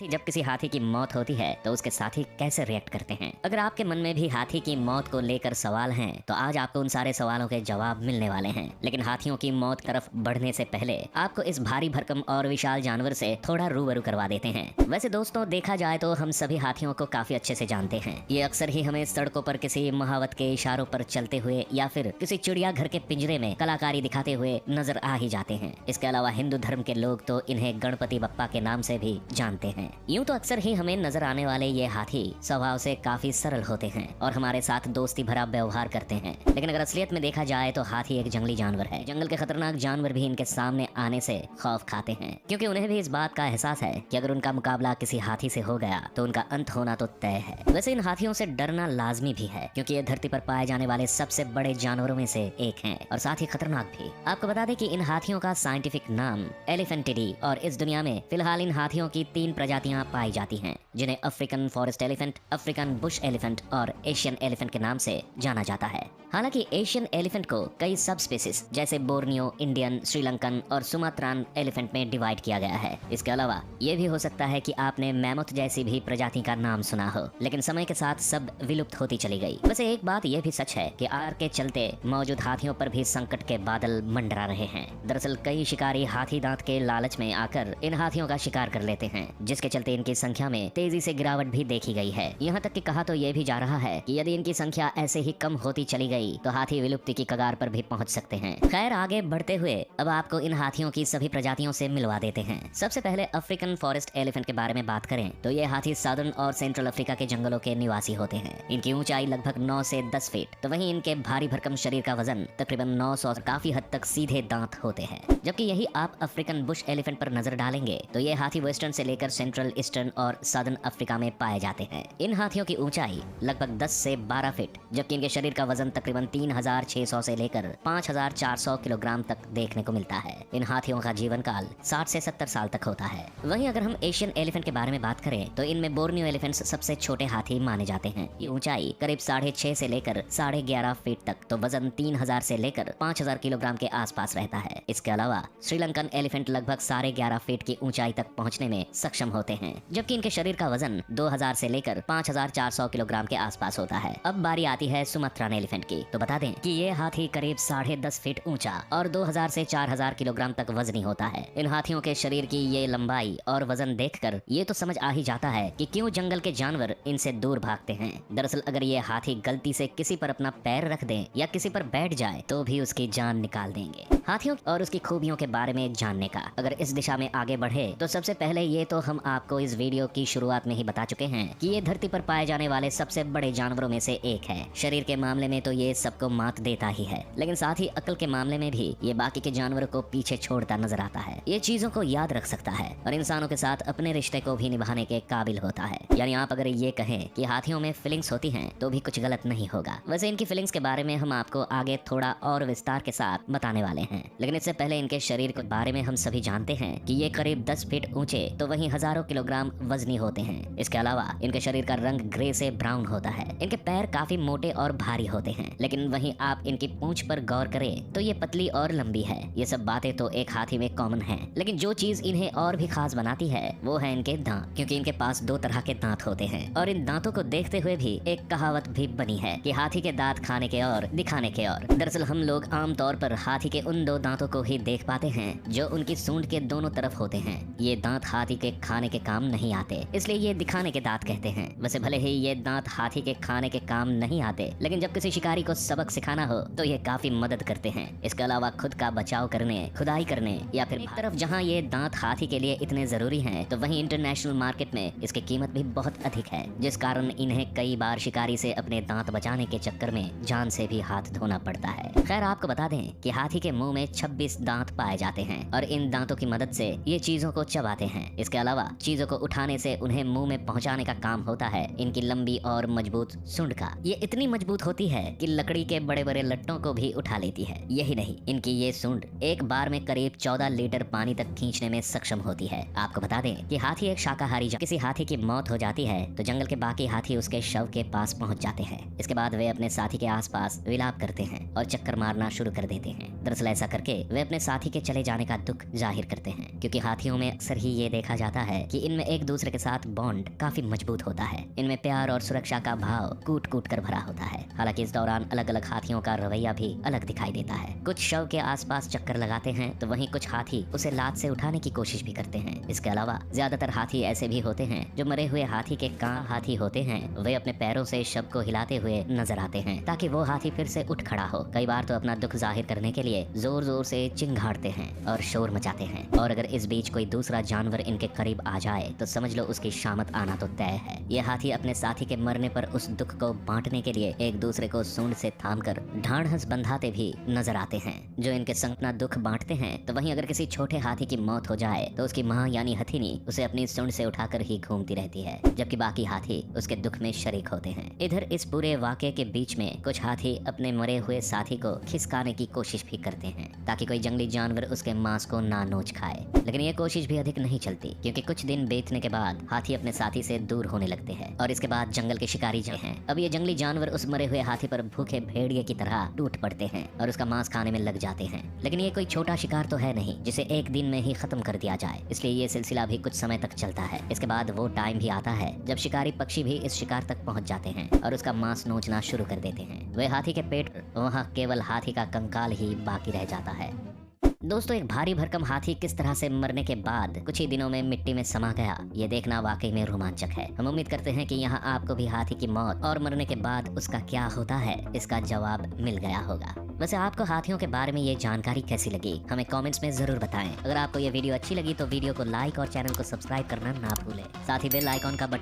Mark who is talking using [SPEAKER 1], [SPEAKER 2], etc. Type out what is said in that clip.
[SPEAKER 1] जब किसी हाथी की मौत होती है तो उसके साथी कैसे रिएक्ट करते हैं। अगर आपके मन में भी हाथी की मौत को लेकर सवाल हैं, तो आज आपको उन सारे सवालों के जवाब मिलने वाले हैं। लेकिन हाथियों की मौत तरफ बढ़ने से पहले आपको इस भारी भरकम और विशाल जानवर से थोड़ा रूबरू करवा देते हैं। वैसे दोस्तों, देखा जाए तो हम सभी हाथियों को काफी अच्छे से जानते हैं। ये अक्सर ही हमें सड़कों पर किसी महावत के इशारों पर चलते हुए या फिर किसी चिड़िया घर के पिंजरे में कलाकारी दिखाते हुए नजर आ ही जाते हैं। इसके अलावा हिंदू धर्म के लोग तो इन्हें गणपति बप्पा के नाम से भी जानते हैं। यूं तो अक्सर ही हमें नजर आने वाले ये हाथी स्वभाव से काफी सरल होते हैं और हमारे साथ दोस्ती भरा व्यवहार करते हैं। लेकिन अगर असलियत में देखा जाए तो हाथी एक जंगली जानवर है। जंगल के खतरनाक जानवर भी इनके सामने आने से खौफ खाते हैं, क्योंकि उन्हें भी इस बात का एहसास है कि अगर उनका मुकाबला किसी हाथी से हो गया तो उनका अंत होना तो तय है। वैसे इन हाथियों से डरना लाजमी भी है, क्योंकि ये धरती पर पाए जाने वाले सबसे बड़े जानवरों में से एक हैं और साथ ही खतरनाक भी। आपको बता दें कि इन हाथियों का साइंटिफिक नाम एलिफेंटिडी और इस दुनिया में फिलहाल इन हाथियों की 3 प्रजातियां पाई जाती हैं, जिन्हें African forest elephant, African Bush elephant और एशियन एलिफेंट के नाम से जाना जाता है। हालांकि एशियन एलिफेंट को कई सब स्पीसीज जैसे बोर्नियो, इंडियन, श्रीलंकन और सुमात्रान एलिफेंट में डिवाइड किया गया है। इसके अलावा ये भी हो सकता है कि आपने मैमथ जैसी भी प्रजाति का नाम सुना हो, लेकिन समय के साथ सब विलुप्त होती चली गई। वैसे एक बात यह भी सच है कि आर के चलते मौजूद हाथियों पर भी संकट के बादल मंडरा रहे हैं। दरअसल कई शिकारी हाथी दांत के लालच में आकर इन हाथियों का शिकार कर लेते हैं, जिसके चलते इनकी संख्या में तेजी से गिरावट भी देखी गई है। यहाँ तक कि कहा तो ये भी जा रहा है कि यदि इनकी संख्या ऐसे ही कम होती चली गई तो हाथी विलुप्ति की कगार पर भी पहुंच सकते हैं। खैर, आगे बढ़ते हुए अब आपको इन हाथियों की सभी प्रजातियों से मिलवा देते हैं। सबसे पहले अफ्रीकन फॉरेस्ट एलिफेंट के बारे में बात करें तो ये हाथी साउदर्न और सेंट्रल अफ्रीका के जंगलों के निवासी होते हैं। इनकी ऊंचाई लगभग 9 से 10 फीट, तो वहीं इनके भारी भरकम शरीर का वजन तकरीबन 900 और काफी हद तक सीधे दांत होते हैं। जबकि यही आप अफ्रीकन बुश एलिफेंट पर नजर डालेंगे तो ये हाथी वेस्टर्न से लेकर सेंट्रल, ईस्टर्न और साउदर्न अफ्रीका में पाए जाते हैं। इन हाथियों की ऊंचाई लगभग 10 से 12 फीट, जबकि इनके शरीर का वजन तकरीबन 3600 से लेकर 5400 किलोग्राम तक देखने को मिलता है। इन हाथियों का जीवन काल 60 से 70 साल तक होता है। वहीं अगर हम एशियन एलिफेंट के बारे में बात करें तो इनमें बोर्नियो एलिफेंट्स सबसे छोटे हाथी माने जाते हैं। ये ऊंचाई करीब 6.5 से लेकर 11.5 फीट तक, तो वजन 3000 से लेकर 5000 किलोग्राम के आसपास रहता है। इसके अलावा श्रीलंकन एलिफेंट लगभग 11.5 फीट की ऊंचाई तक पहुंचने में सक्षम होते हैं, जबकि इनके शरीर का वजन 2000 से लेकर 5400 किलोग्राम के आसपास होता है। अब बारी आती है सुमात्रान एलिफेंट की। तो बता दें कि ये हाथी करीब 10.5 फीट ऊंचा और 2000 से 4000 किलोग्राम तक वजनी होता है। इन हाथियों के शरीर की ये लंबाई और वजन देखकर ये तो समझ आ ही जाता है कि क्यों जंगल के जानवर इनसे दूर भागते हैं। दरअसल अगर ये हाथी गलती से किसी पर अपना पैर रख दे या किसी पर बैठ जाए तो भी उसकी जान निकाल देंगे। हाथियों और उसकी खूबियों के बारे में जानने का अगर इस दिशा में आगे बढ़े तो सबसे पहले ये तो हम आपको इस वीडियो की शुरुआत में ही बता चुके हैं कि ये धरती पर पाए जाने वाले सबसे बड़े जानवरों में से एक है। शरीर के मामले में तो ये सबको मात देता ही है, लेकिन साथ ही अक्ल के मामले में भी ये बाकी के जानवरों को पीछे छोड़ता नजर आता है। ये चीजों को याद रख सकता है और इंसानों के साथ अपने रिश्ते को भी निभाने के काबिल होता है। यानी आप अगर ये कहें कि हाथियों में फीलिंग्स होती हैं तो भी कुछ गलत नहीं होगा। वैसे इनकी फीलिंग्स के बारे में हम आपको आगे थोड़ा और विस्तार के साथ बताने वाले हैं, लेकिन इससे पहले इनके शरीर के बारे में हम सभी जानते हैं कि ये करीब 10 फीट ऊंचे तो वहीं हजारों किलोग्राम वजनी होते हैं। इसके अलावा इनके शरीर का रंग ग्रे से ब्राउन होता है। इनके पैर काफी मोटे और भारी होते हैं, लेकिन वहीं आप इनकी पूंछ पर गौर करें तो ये पतली और लंबी है। ये सब बातें तो एक हाथी में कॉमन है, लेकिन जो चीज इन्हें और भी खास बनाती है वो है इनके दांत, क्योंकि इनके पास 2 तरह के दांत होते हैं। और इन दांतों को देखते हुए भी एक कहावत भी बनी है कि हाथी के दांत खाने के और दिखाने के और। दरअसल हम लोग आमतौर पर हाथी के उन 2 दांतों को ही देख पाते हैं जो उनकी सूंड के दोनों तरफ होते हैं। ये दांत हाथी के खाने के काम नहीं आते, इसलिए ये दिखाने के दांत कहते हैं। वैसे भले ही ये दांत हाथी के खाने के काम नहीं आते, लेकिन जब किसी शिकारी को सबक सिखाना हो तो ये काफी मदद करते हैं। इसके अलावा खुद का बचाव करने, खुदाई करने या फिर एक तरफ जहां ये दांत हाथी के लिए इतने जरूरी हैं, तो वहीं इंटरनेशनल मार्केट में इसकी कीमत भी बहुत अधिक है, जिस कारण इन्हें कई बार शिकारी से अपने दांत बचाने के चक्कर में जान से भी हाथ धोना पड़ता है। खैर, आपको बता दें कि हाथी के मुंह में 26 दांत पाए जाते हैं और इन दांतों की मदद से ये चीजों को चबाते हैं। इसके अलावा चीजों को उठाने से उन्हें इन्हें मुंह में पहुंचाने का काम होता है इनकी लंबी और मजबूत सूंड का। ये इतनी मजबूत होती है कि लकड़ी के बड़े बड़े लट्टों को भी उठा लेती है। यही नहीं, इनकी ये सूंड एक बार में करीब 14 लीटर पानी तक खींचने में सक्षम होती है। आपको बता दें कि हाथी एक शाकाहारी, किसी हाथी की मौत हो जाती है तो जंगल के बाकी हाथी उसके शव के पास पहुंच जाते हैं। इसके बाद वे अपने साथी के आसपास विलाप करते हैं और चक्कर मारना शुरू कर देते हैं। दरअसल ऐसा करके वे अपने साथी के चले जाने का दुख जाहिर करते हैं, क्योंकि हाथियों में अक्सर ही ये देखा जाता है कि इनमें एक दूसरे के साथ बॉन्ड काफी मजबूत होता है। इनमें प्यार और सुरक्षा का भाव कूट कूट कर भरा होता है। हालांकि इस दौरान अलग अलग हाथियों का रवैया भी अलग दिखाई देता है। कुछ शव के आसपास चक्कर लगाते हैं तो वहीं कुछ हाथी उसे लात से उठाने की कोशिश भी करते हैं। इसके अलावा ज्यादातर हाथी ऐसे भी होते हैं जो मरे हुए हाथी के हाथी होते हैं, वे अपने पैरों से शव को हिलाते हुए नजर आते हैं ताकि वो हाथी फिर से उठ खड़ा हो। कई बार तो अपना दुख जाहिर करने के लिए जोर जोर से चिंघाड़ते हैं और शोर मचाते हैं। और अगर इस बीच कोई दूसरा जानवर इनके करीब आ जाए तो समझ लो उसकी शामत आना तो तय है। ये हाथी अपने साथी के मरने पर उस दुख को बांटने के लिए एक दूसरे को सूंड से थामकर ढांढस बंधाते भी नजर आते हैं, जो इनके संग अपना दुख बांटते हैं। तो वहीं अगर किसी छोटे हाथी की मौत हो जाए तो उसकी माँ यानी हथिनी उसे अपनी सूंड से उठाकर ही घूमती रहती है, जबकि बाकी हाथी उसके दुख में शरीक होते हैं। इधर इस पूरे वाकये के बीच में कुछ हाथी अपने मरे हुए साथी को खिसकाने की कोशिश भी करते हैं ताकि कोई जंगली जानवर उसके मांस को ना नोच खाए, लेकिन ये कोशिश भी अधिक नहीं चलती, क्योंकि कुछ दिन बीतने के बाद हाथी अपने साथी से दूर होने लगते हैं और इसके बाद जंगल के शिकारी जो हैं, अब ये जंगली जानवर उस मरे हुए हाथी पर भूखे भेड़िए की तरह टूट पड़ते हैं और उसका मांस खाने में लग जाते हैं। लेकिन ये कोई छोटा शिकार तो है नहीं जिसे एक दिन में ही खत्म कर दिया जाए, इसलिए ये सिलसिला भी कुछ समय तक चलता है। इसके बाद वो टाइम भी आता है जब शिकारी पक्षी भी इस शिकार तक पहुंच जाते हैं और उसका मांस नोचना शुरू कर देते हैं। वे हाथी के पेट वहाँ केवल हाथी का कंकाल ही बाकी रह जाता है। दोस्तों, एक भारी भरकम हाथी किस तरह से मरने के बाद कुछ ही दिनों में मिट्टी में समा गया, ये देखना वाकई में रोमांचक है। हम उम्मीद करते हैं कि यहाँ आपको भी हाथी की मौत और मरने के बाद उसका क्या होता है इसका जवाब मिल गया होगा। वैसे आपको हाथियों के बारे में ये जानकारी कैसी लगी हमें कमेंट्स में जरूर बताएं। अगर आपको ये वीडियो अच्छी लगी तो वीडियो को लाइक और चैनल को सब्सक्राइब करना ना भूलें। साथ ही बेल आइकॉन का बटन